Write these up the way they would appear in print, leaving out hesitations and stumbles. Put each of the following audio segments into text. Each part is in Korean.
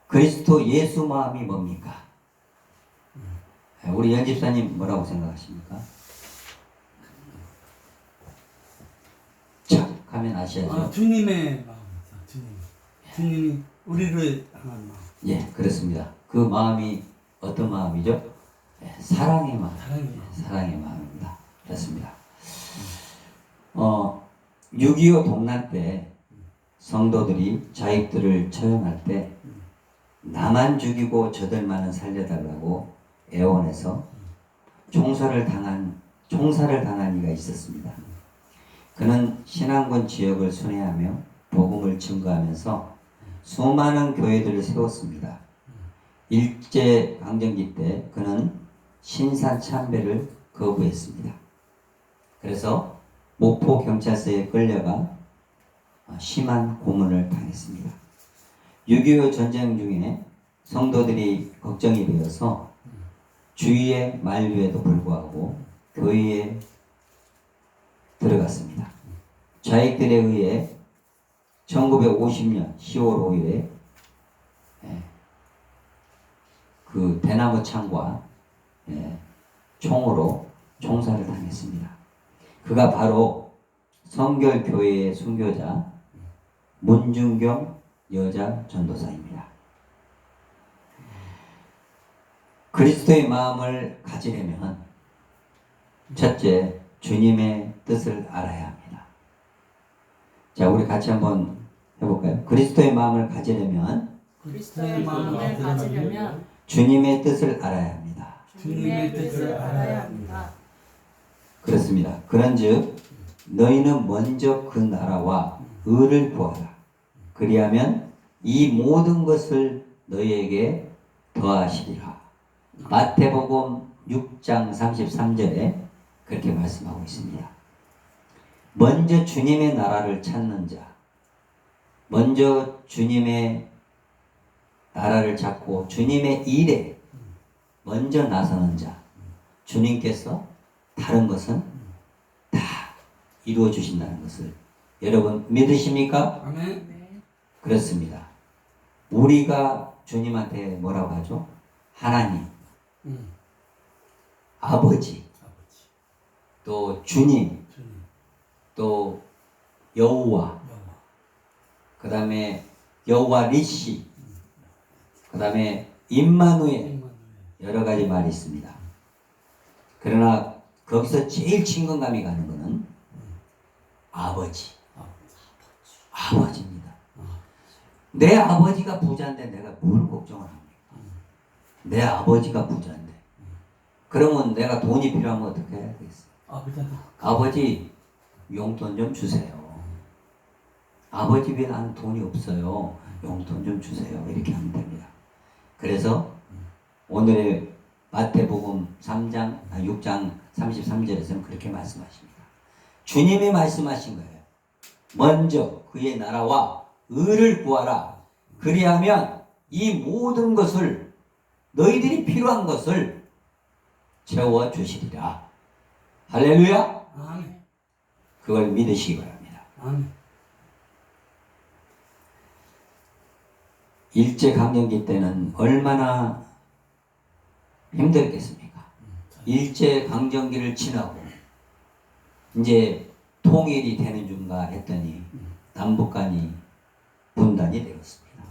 그리스도 예수 마음이 뭡니까? 우리 연집사님 뭐라고 생각하십니까? 자, 가면 아셔야죠. 주님의 마음이죠. 주님이 우리를 향한 마음. 예, 그렇습니다. 그 마음이 어떤 마음이죠? 예, 사랑의 마음. 사랑의 마음입니다. 그렇습니다. 6.25 동란 때 성도들이 자익들을 처형할 때 나만 죽이고 저들만은 살려달라고 애원해서 총살을 당한 이가 있었습니다. 그는 신안군 지역을 순회하며 복음을 증거하면서 수많은 교회들을 세웠습니다. 일제 강점기 때 그는 신산 참배를 거부했습니다. 그래서 목포 경찰서에 끌려가 심한 고문을 당했습니다. 6.25 전쟁 중에 성도들이 걱정이 되어서 주위의 만류에도 불구하고 교회에 들어갔습니다. 좌익들에 의해 1950년 10월 5일에 그 대나무 창과 총으로 총살을 당했습니다. 그가 바로 성결교회의 순교자 문중경 여자 전도사입니다. 그리스도의 마음을 가지려면 첫째, 주님의 뜻을 알아야 합니다. 자, 우리 같이 한번 해볼까요? 그리스도의 마음을 가지려면 그리스도의 마음을 가지려면 주님의 뜻을 알아야 합니다. 주님의 뜻을 알아야 합니다. 그렇습니다. 그런즉 너희는 먼저 그 나라와 의를 구하라. 그리하면 이 모든 것을 너희에게 더하시리라. 마태복음 6장 33절에 그렇게 말씀하고 있습니다. 먼저 주님의 나라를 찾는 자, 먼저 주님의 나라를 찾고 주님의 일에 먼저 나서는 자, 주님께서 다른 것은 다 이루어 주신다는 것을 여러분 믿으십니까? 아멘. 네. 그렇습니다. 우리가 주님한테 뭐라고 하죠? 하나님, 아버지, 또 주님, 또 여호와, 그 다음에 여호와 리시, 그 다음에 임마누엘, 여러 가지 말이 있습니다. 그러나 거기서 제일 친근감이 가는 것은 아버지입니다. 내 아버지가 부자인데 내가 뭘 걱정을 합니까? 내 아버지가 부자인데. 그러면 내가 돈이 필요하면 어떻게 해야 되겠어요? 아버지 용돈 좀 주세요. 아버지 왜 나는 돈이 없어요? 용돈 좀 주세요. 이렇게 하면 됩니다. 그래서 오늘의 마태복음 6장 33절에서는 그렇게 말씀하십니다. 주님이 말씀하신 거예요. 먼저 그의 나라와 의를 구하라. 그리하면 이 모든 것을 너희들이 필요한 것을 채워주시리라. 할렐루야. 아멘. 그걸 믿으시기 바랍니다. 아멘. 일제강점기 때는 얼마나 힘들겠습니까? 일제강점기를 지나고 이제 통일이 되는 중가 했더니 남북 간이 분단이 되었습니다.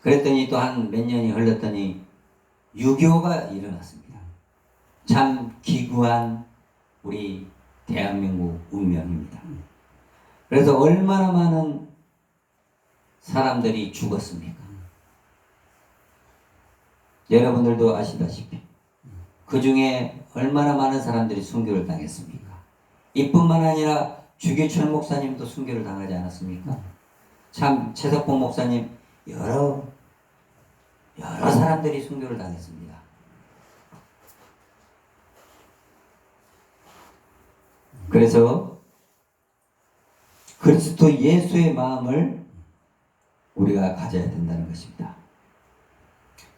그랬더니 또 한 몇 년이 흘렀더니 6.25가 일어났습니다. 참 기구한 우리 대한민국 운명입니다. 그래서 얼마나 많은 사람들이 죽었습니까? 여러분들도 아시다시피 그 중에 얼마나 많은 사람들이 순교를 당했습니까? 이뿐만 아니라 주기철 목사님도 순교를 당하지 않았습니까? 참 최석봉 목사님 여러 사람들이 순교를 당했습니다. 그래서 그리스도 예수의 마음을 우리가 가져야 된다는 것입니다.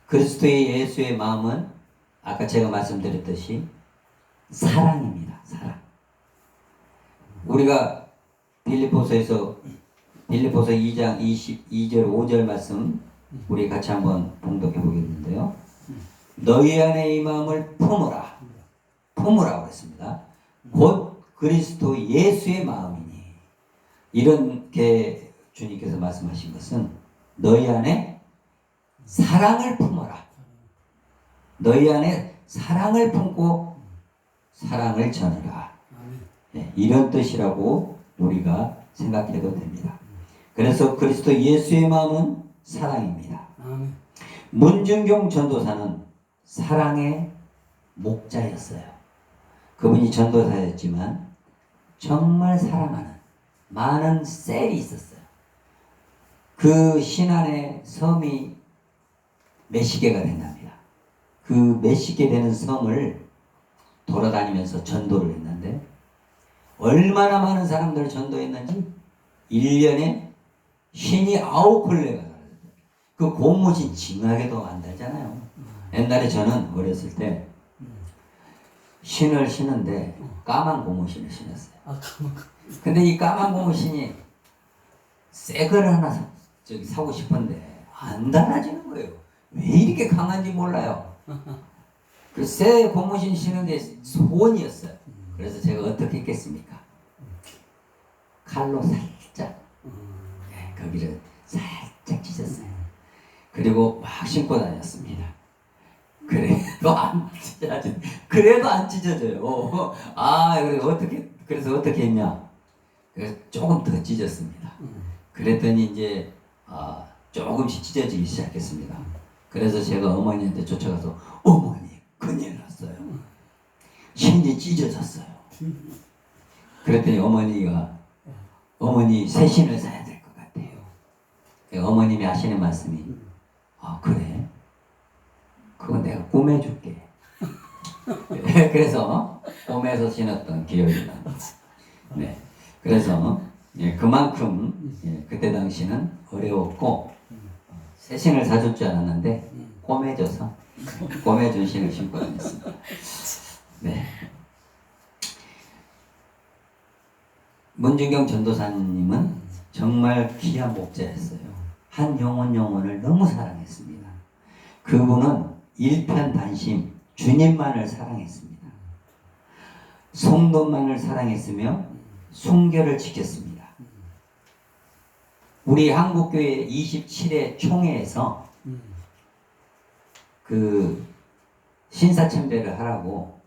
그리스도의 예수의 마음은 아까 제가 말씀드렸듯이 사랑입니다. 사랑. 우리가 빌립보서 2장 22절 5절 말씀 우리 같이 한번 봉독해 보겠는데요. 너희 안에 이 마음을 품으라. 품으라고 했습니다. 곧 그리스도 예수의 마음이니. 이렇게 주님께서 말씀하신 것은 너희 안에 사랑을 품어라. 너희 안에 사랑을 품고 사랑을 전하라. 네, 이런 뜻이라고 우리가 생각해도 됩니다. 그래서 그리스도 예수의 마음은 사랑입니다. 문준경 전도사는 사랑의 목자였어요. 그분이 전도사였지만 정말 사랑하는 많은 셀이 있었어요. 그 신안에 섬이 몇십 개가 된답니다. 그 몇십 개 되는 섬을 돌아다니면서 전도를 했는데 얼마나 많은 사람들을 전도했는지 1년에 59콜레가 그 고무신 징하게도 안 달잖아요. 옛날에 저는 어렸을 때 신을 신는데 까만 고무신을 신었어요. 근데 이 까만 고무신이 새 걸 하나 사고 싶은데 안 달아지는 거예요. 왜 이렇게 강한지 몰라요. 그 새 고무신 신는 게 소원이었어요. 그래서 제가 어떻게 했겠습니까? 칼로 살짝 거기를 살짝 찢었어요. 그리고 막 신고 다녔습니다. 그래도 안 찢어져요. 그래서 어떻게 했냐? 그래서 조금 더 찢었습니다. 그랬더니 이제 조금씩 찢어지기 시작했습니다. 그래서 제가 어머니한테 쫓아가서 어머니 큰일 났어요. 신이 찢어졌어요. 그랬더니 어머니 새 신을 사야 될 것 같아요. 어머님이 하시는 말씀이 그래? 그거 내가 꾸며줄게. 그래서 꿈에서 신었던 기억이 납니다. 네. 그래서 그만큼 그때 당시는 어려웠고 새 신을 사줄 줄 알았는데 꼬매준 신을 신고 다녔습니다. 네. 문준경 전도사님은 정말 귀한 목자였어요. 한 영혼을 너무 사랑했습니다. 그분은 일편단심 주님만을 사랑했습니다. 성도만을 사랑했으며 순결을 지켰습니다. 우리 한국교회 27회 총회에서 그 신사참배를 하라고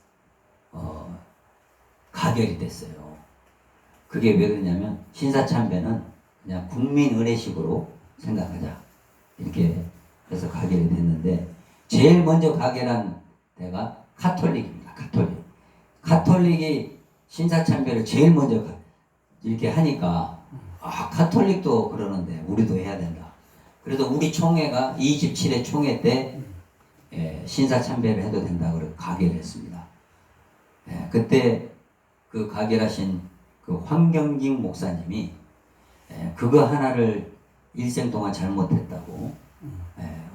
가결이 됐어요. 그게 왜 그러냐면 신사참배는 그냥 국민의례식으로 생각하자 이렇게 해서 가결이 됐는데 제일 먼저 가결한 데가 카톨릭입니다. 카톨릭이 신사참배를 제일 먼저 이렇게 하니까 카톨릭도 그러는데 우리도 해야 된다. 그래서 우리 총회가 27회 총회 때 신사참배를 해도 된다고 가결했습니다. 그때 그 가결하신 그 황경직 목사님이 그거 하나를 일생 동안 잘못했다고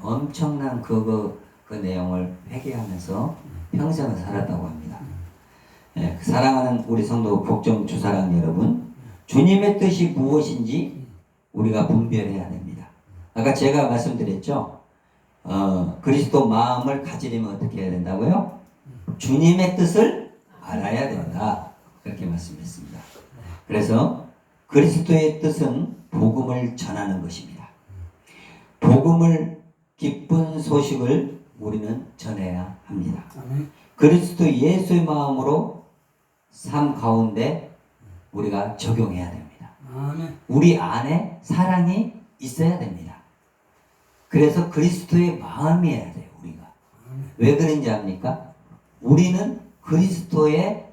엄청난 그 내용을 회개하면서 평생을 살았다고 합니다. 사랑하는 우리 성도 복정 주사랑 여러분, 주님의 뜻이 무엇인지 우리가 분별해야 됩니다. 아까 제가 말씀드렸죠. 그리스도 마음을 가지려면 어떻게 해야 된다고요? 주님의 뜻을 알아야 된다. 그렇게 말씀했습니다. 그래서 그리스도의 뜻은 복음을 전하는 것입니다. 기쁜 소식을 우리는 전해야 합니다. 그리스도 예수의 마음으로 삶 가운데 우리가 적용해야 됩니다. 우리 안에 사랑이 있어야 됩니다. 그래서 그리스도의 마음이어야 돼요. 우리가 왜 그런지 압니까? 우리는 그리스도의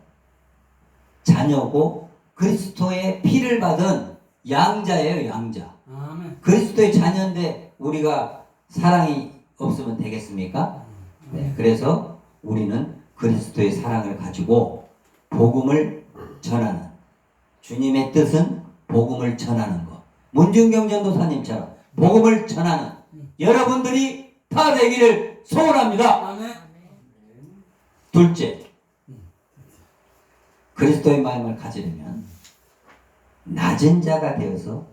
자녀고 그리스도의 피를 받은 양자예요. 양자. 그리스도의 자녀인데 우리가 사랑이 없으면 되겠습니까? 네, 그래서 우리는 그리스도의 사랑을 가지고 복음을 전하는, 주님의 뜻은 복음을 전하는 것. 문준경 전도사님처럼 복음을 전하는 여러분들이 다 되기를 소원합니다. 둘째, 그리스도의 마음을 가지려면 낮은 자가 되어서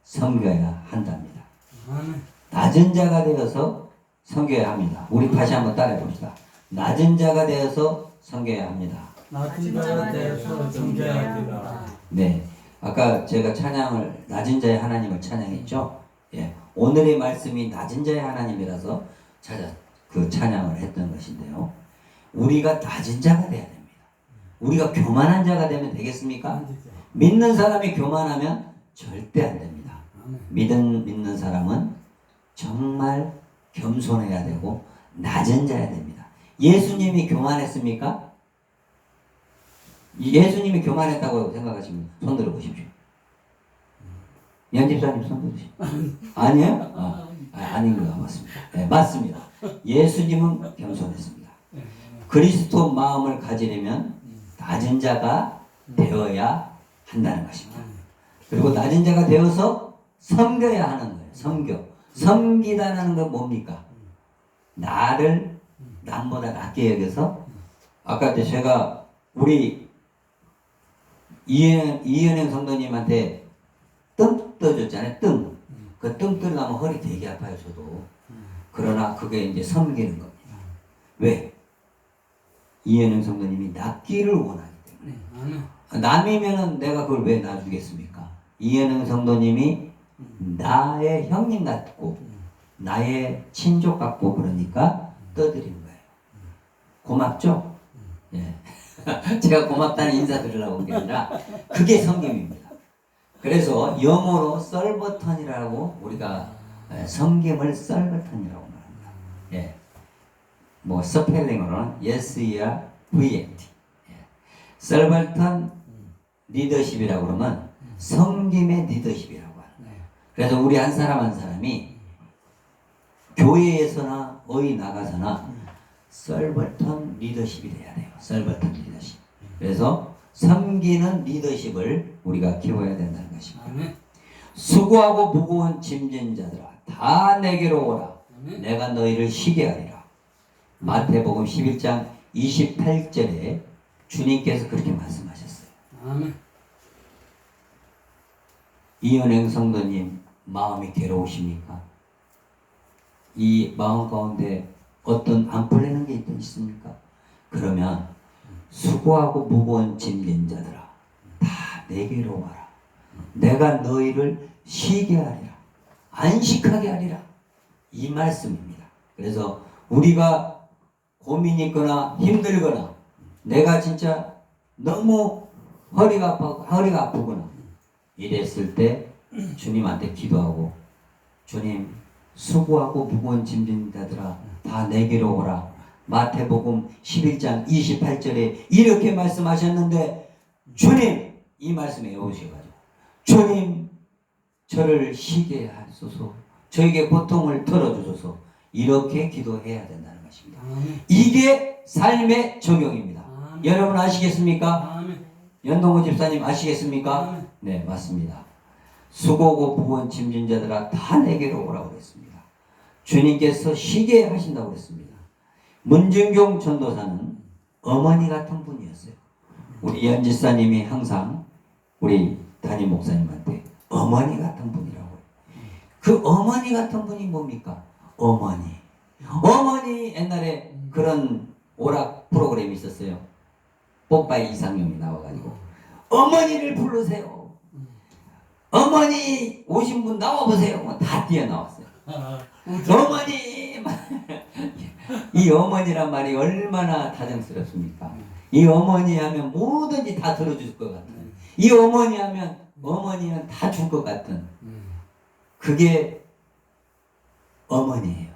섬겨야 한답니다. 낮은 자가 되어서 섬겨야 합니다. 우리 다시 한번 따라해 봅시다. 낮은 자가 되어서 섬겨야 합니다. 낮은 자가 되어서 존재해야 합니다. 네. 아까 제가 찬양을 낮은 자의 하나님을 찬양했죠. 예. 오늘의 말씀이 낮은 자의 하나님이라서 그 찬양을 했던 것인데요. 우리가 낮은 자가 돼야 됩니다. 우리가 교만한 자가 되면 되겠습니까? 믿는 사람이 교만하면 절대 안 됩니다. 믿는 사람은 정말 겸손해야 되고 낮은 자야 됩니다. 예수님이 교만했습니까? 예수님이 교만했다고 생각하시면 손 들어보십시오. 연집사님 손 들으십시오. 아니에요? 아닌 것 같습니다. 네, 맞습니다. 예수님은 겸손했습니다. 그리스도 마음을 가지려면 낮은 자가 되어야 한다는 것입니다. 그리고 낮은 자가 되어서 섬겨야 하는 거예요. 섬기다는 건 뭡니까? 나를 남보다 낮게 여겨서 아까 제가 우리 이은행 성도님한테 뜸 떠줬잖아요. 뜸. 그 뜸 뜨려면 허리 되게 아파요. 저도. 그러나 그게 이제 섬기는 겁니다. 왜? 이은행 성도님이 낫기를 원하기 때문에. 남이면은 내가 그걸 왜 놔주겠습니까? 이은행 성도님이 나의 형님 같고 나의 친족 같고 그러니까 떠드리는 거예요. 고맙죠? 예. 제가 고맙다는 인사 드리려고 한 게 아니라 그게 섬김입니다. 그래서 영어로 썰버턴이라고 우리가 섬김을 썰버턴이라고 말합니다. 예. 뭐 스펠링으로는 SERVNT. 썰버턴 리더십이라고 그러면 섬김의 리더십이라고 하는 거예요. 그래서 우리 한 사람 한 사람이 교회에서나 어디 나가서나 썰버턴 리더십이 돼야 돼요. 썰버턴 리더십. 그래서 섬기는 리더십을 우리가 키워야 된다는 것입니다. 수고하고 무거운 짐진 자들아 다 내게로 오라. 내가 너희를 쉬게 하리라. 마태복음 11장 28절에 주님께서 그렇게 말씀하셨어요. 아멘. 이은행 성도님 마음이 괴로우십니까? 이 마음 가운데 어떤 안 풀리는 게 있습니까? 그러면 수고하고 무거운 짐진 자들아 다 내게로 와라. 내가 너희를 쉬게 하리라. 안식하게 하리라. 이 말씀입니다. 그래서 우리가 고민이 있거나 힘들거나 내가 진짜 너무 허리가 아프거나 이랬을 때 주님한테 기도하고 주님 수고하고 무거운 짐진 자들아 다 내게로 오라. 마태복음 11장 28절에 이렇게 말씀하셨는데 주님 이 말씀에 오셔가지고 주님 저를 쉬게 하소서. 저에게 고통을 털어주소서. 이렇게 기도해야 된다는 것입니다. 이게 삶의 적용입니다. 여러분 아시겠습니까? 연동호 집사님 아시겠습니까? 네, 맞습니다. 수고고 무거운 짐진 자들아 다 내게로 오라고 그랬습니다. 주님께서 쉬게 하신다고 그랬습니다. 문준경 전도사는 어머니 같은 분이었어요. 우리 연지사님이 항상 우리 담임 목사님한테 어머니 같은 분이라고 해요. 그 어머니 같은 분이 뭡니까? 어머니 옛날에 그런 오락 프로그램이 있었어요. 뽀빠이 이상형이 나와가지고 어머니를 부르세요. 어머니 오신 분 나와보세요. 다 뛰어나왔어요. 어머니 이 어머니란 말이 얼마나 다정스럽습니까? 이 어머니 하면 뭐든지 다 들어줄 것 같은, 이 어머니 하면 어머니는 다 줄 것 같은, 그게 어머니예요.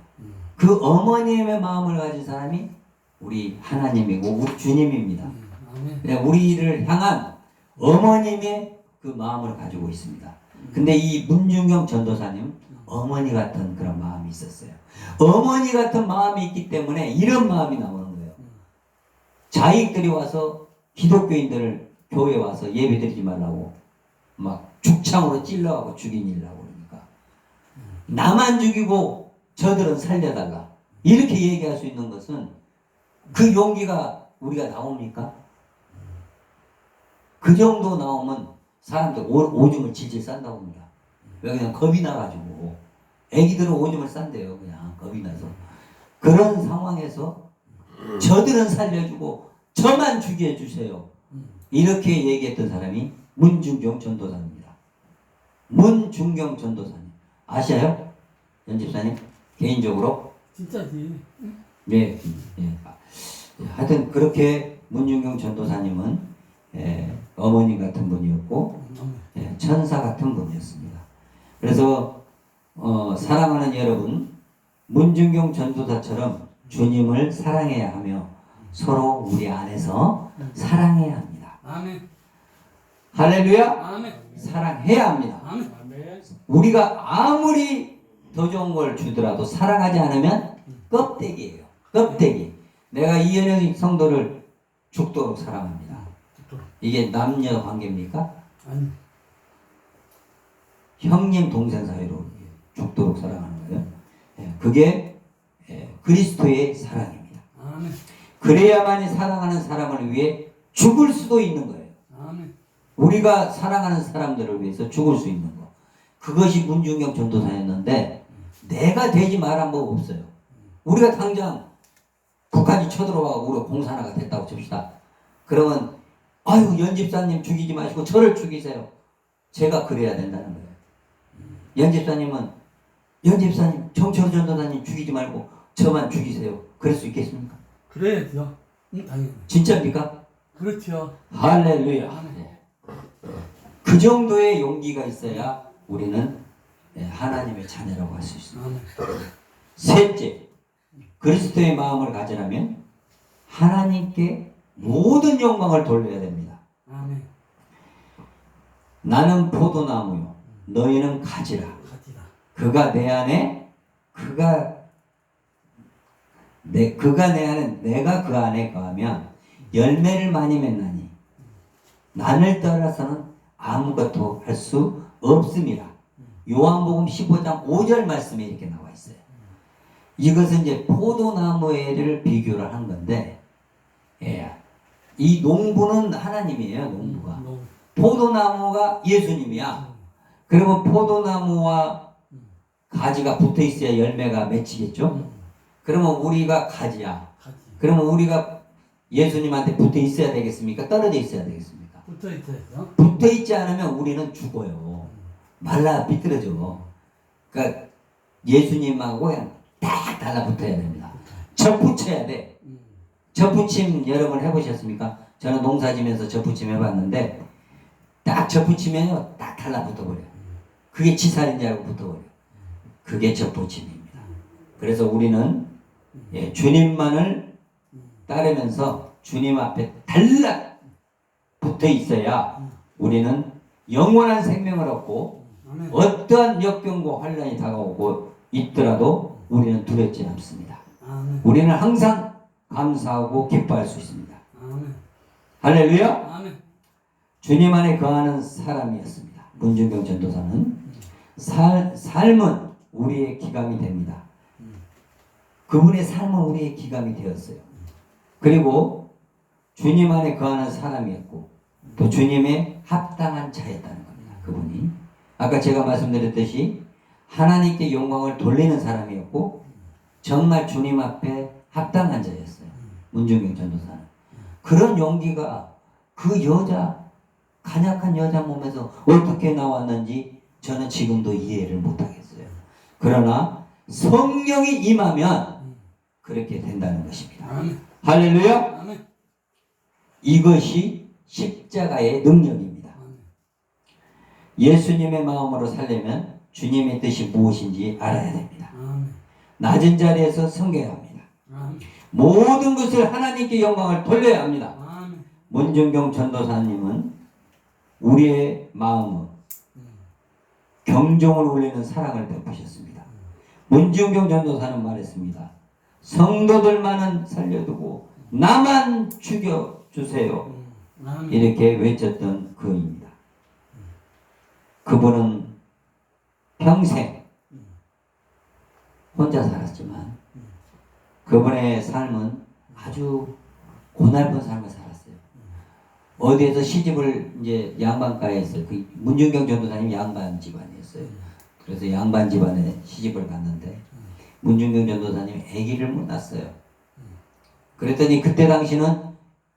그 어머님의 마음을 가진 사람이 우리 하나님이고 우리 주님입니다. 우리를 향한 어머님의 그 마음을 가지고 있습니다. 근데 이 문중경 전도사님 어머니 같은 그런 마음이 있었어요. 어머니 같은 마음이 있기 때문에 이런 마음이 나오는 거예요. 자익들이 와서 기독교인들을 교회에 와서 예배드리지 말라고 막 죽창으로 찔러가고 죽이려고 그러니까 나만 죽이고 저들은 살려달라 이렇게 얘기할 수 있는 것은 그 용기가 우리가 나옵니까? 그 정도 나오면 사람들 오줌을 질질 싼다고 합니다. 왜 그냥 겁이 나가지고 애기들은 오줌을 싼대요. 그냥 겁이 나서. 그런 상황에서 저들은 살려주고 저만 죽여 주세요. 이렇게 얘기했던 사람이 문중경 전도사입니다. 문중경 전도사님 아시아요? 연집사님 개인적으로? 진짜지. 예, 예. 하여튼 그렇게 문중경 전도사님은 어머니 같은 분이었고 천사 같은 분이었습니다. 그래서 사랑하는 여러분, 문중경 전도사처럼 주님을 사랑해야 하며 서로 우리 안에서 사랑해야 합니다. 아멘. 할렐루야. 아멘. 사랑해야 합니다. 아멘. 우리가 아무리 더 좋은 걸 주더라도 사랑하지 않으면 껍데기예요. 껍데기. 내가 이현영 성도를 죽도록 사랑합니다. 이게 남녀 관계입니까? 아니. 형님 동생 사이로 죽도록 사랑하는 거예요. 그게 그리스도의 사랑입니다. 아멘. 그래야만이 사랑하는 사람을 위해 죽을 수도 있는 거예요. 아멘. 우리가 사랑하는 사람들을 위해서 죽을 수 있는 거. 그것이 문중경 전도사였는데 내가 되지 말한 법 없어요. 우리가 당장 북한이 쳐들어와서 우리가 공산화가 됐다고 칩시다. 그러면 아유 연집사님 죽이지 마시고 저를 죽이세요. 제가 그래야 된다는 거예요. 연집사님은 연집사님 정철 전도사님 죽이지 말고 저만 죽이세요. 그럴 수 있겠습니까? 그래야죠. 당연히. 진짜입니까? 그렇죠. 할렐루야. 아멘. 그 정도의 용기가 있어야 우리는 하나님의 자녀라고 할 수 있습니다. 아멘. 셋째, 그리스도의 마음을 가지려면 하나님께 모든 영광을 돌려야 됩니다. 아멘. 나는 포도나무요, 너희는 가지라. 가지라. 그가 내 안에, 그가 내 안에, 내가 그 안에 거하면 열매를 많이 맺나니 나를 떠나서는 아무것도 할 수 없습니다. 요한복음 15장 5절 말씀에 이렇게 나와 있어요. 이것은 이제 포도나무를 비교를 한 건데, 이 농부는 하나님이에요. 농부가. 포도나무가 예수님이야. 그러면 포도나무와 가지가 붙어 있어야 열매가 맺히겠죠. 그러면 우리가 가지야. 가지. 그러면 우리가 예수님한테 붙어 있어야 되겠습니까? 떨어져 있어야 되겠습니까? 붙어 있어요. 붙어 있지 않으면 우리는 죽어요. 말라 비틀어져. 그러니까 예수님하고 그냥 딱 달라붙어야 됩니다. 접붙여야 돼. 접붙임 여러분 해보셨습니까? 저는 농사지면서 접붙임 해봤는데 딱 접붙이면요 딱 달라붙어버려요. 그게 지살인지 알고 붙어버려요. 그게 접붙임입니다. 그래서 우리는 주님만을 따르면서 주님 앞에 달라 붙어 있어야 우리는 영원한 생명을 얻고 어떠한 역경과 환란이 다가오고 있더라도 우리는 두렵지 않습니다. 아멘. 우리는 항상 감사하고 기뻐할 수 있습니다. 아멘. 할렐루야. 아멘. 주님 안에 거하는 사람이었습니다. 문중경 전도사는 삶은 우리의 기감이 됩니다. 그분의 삶은 우리의 기감이 되었어요. 그리고 주님 안에 거하는 사람이었고 또 주님의 합당한 자였다는 겁니다. 그분이 아까 제가 말씀드렸듯이 하나님께 영광을 돌리는 사람이었고 정말 주님 앞에 합당한 자였어요. 문중경 전도사는. 그런 용기가 그 여자 간약한 여자 몸에서 어떻게 나왔는지 저는 지금도 이해를 못하겠어요. 그러나 성령이 임하면 그렇게 된다는 것입니다. 아멘. 할렐루야. 아멘. 이것이 십자가의 능력입니다. 아멘. 예수님의 마음으로 살려면 주님의 뜻이 무엇인지 알아야 됩니다. 아멘. 낮은 자리에서 섬겨야 합니다. 아멘. 모든 것을 하나님께 영광을 돌려야 합니다. 아멘. 문중경 전도사님은 우리의 마음은 경종을 울리는 사랑을 베푸셨습니다. 문중경 전도사는 말했습니다. 성도들만은 살려두고 나만 죽여주세요. 아멘. 이렇게 외쳤던 그입니다. 그분은 평생 혼자 살았지만 그분의 삶은 아주 고달픈 삶을 살았어요. 어디에서 시집을 이제 양반가에 했어요. 그 문중경 전도사님 양반 집안이었어요. 그래서 양반 집안에 시집을 갔는데 문중경 전도사님이 아기를 못 낳았어요. 그랬더니 그때 당시는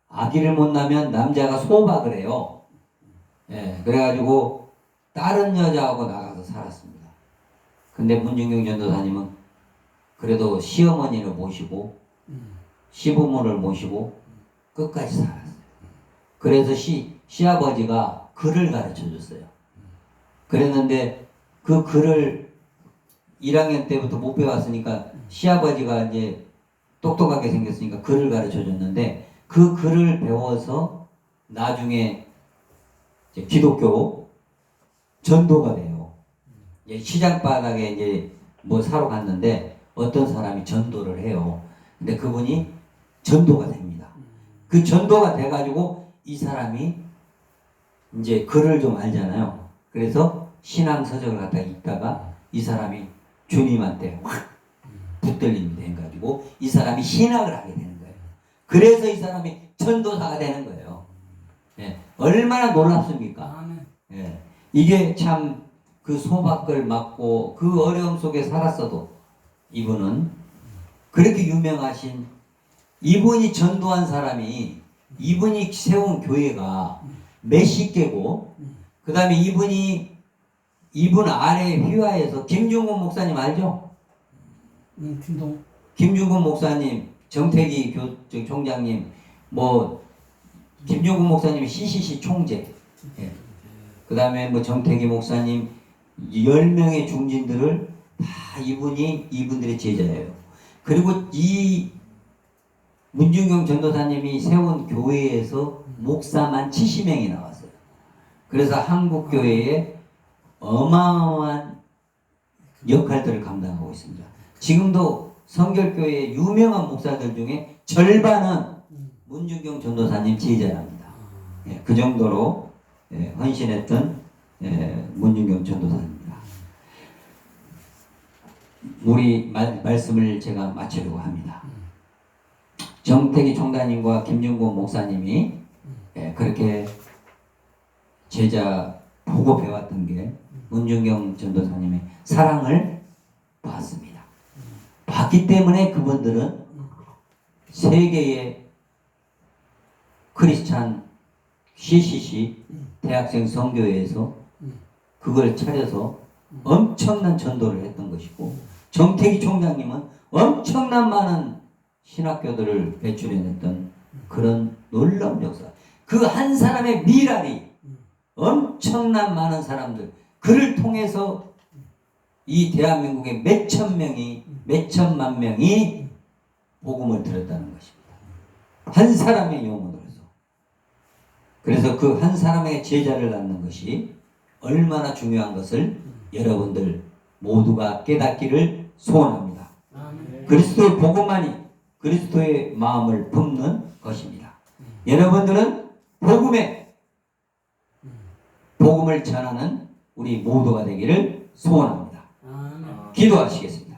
아기를 못 낳으면 남자가 소박을 해요. 예, 그래가지고 다른 여자하고 나가서 살았습니다. 근데 문중경 전도사님은 그래도 시어머니를 모시고 시부모를 모시고 끝까지 살았어요. 그래서 시아버지가 글을 가르쳐 줬어요. 그랬는데 그 글을 1학년 때부터 못 배웠으니까 시아버지가 이제 똑똑하게 생겼으니까 글을 가르쳐 줬는데 그 글을 배워서 나중에 이제 기독교 전도가 돼요. 이제 시장 바닥에 이제 뭐 사러 갔는데 어떤 사람이 전도를 해요. 근데 그분이 전도가 됩니다. 그 전도가 돼가지고 이 사람이 이제 글을 좀 알잖아요. 그래서 신앙 서적을 갖다 읽다가 이 사람이 주님한테 확 붙들림이 돼가지고 이 사람이 신학을 하게 되는 거예요. 그래서 이 사람이 전도사가 되는 거예요. 예, 얼마나 놀랍습니까? 아멘. 예, 이게 참 그 소박을 맞고 그 어려움 속에 살았어도 이분은 그렇게 유명하신 이분이 전도한 사람이 이분이 세운 교회가 몇십 개고 그 다음에 이분 아래 휘하에서 김중곤 목사님 알죠? 팀동. 김중곤 목사님, 정태기 총장님, 뭐 김중곤 목사님이 CCC 총재, 예. 그 다음에 뭐 정태기 목사님 10명의 중진들을 다 이분들의 제자예요. 그리고 이 문중경 전도사님이 세운 교회에서 목사만 70명이 나왔어요. 그래서 한국 교회에 어마어마한 역할들을 감당하고 있습니다. 지금도 성결교회의 유명한 목사들 중에 절반은 문중경 전도사님 제자랍니다. 예, 그 정도로 헌신했던 문중경 전도사입니다. 우리 말씀을 제가 마치려고 합니다. 정태기 총장님과 김중곤 목사님이 그렇게 제자 보고 배웠던 게 문중경 전도사님의 사랑을 봤습니다. 봤기 때문에 그분들은 세계의 크리스찬 CCC 대학생 선교회에서 그걸 차려서 엄청난 전도를 했던 것이고 정태기 총장님은 엄청난 많은 신학교들을 배출해냈던 그런 놀라운 역사. 그 한 사람의 미랄이 엄청난 많은 사람들 그를 통해서 이 대한민국의 몇천만 명이 복음을 들었다는 것입니다. 한 사람의 영혼으로서. 그래서 그 한 사람의 제자를 낳는 것이 얼마나 중요한 것을 여러분들 모두가 깨닫기를 소원합니다. 그리스도의 복음만이 그리스도의 마음을 품는 것입니다. 여러분들은 복음을 전하는 우리 모두가 되기를 소원합니다. 기도하시겠습니다.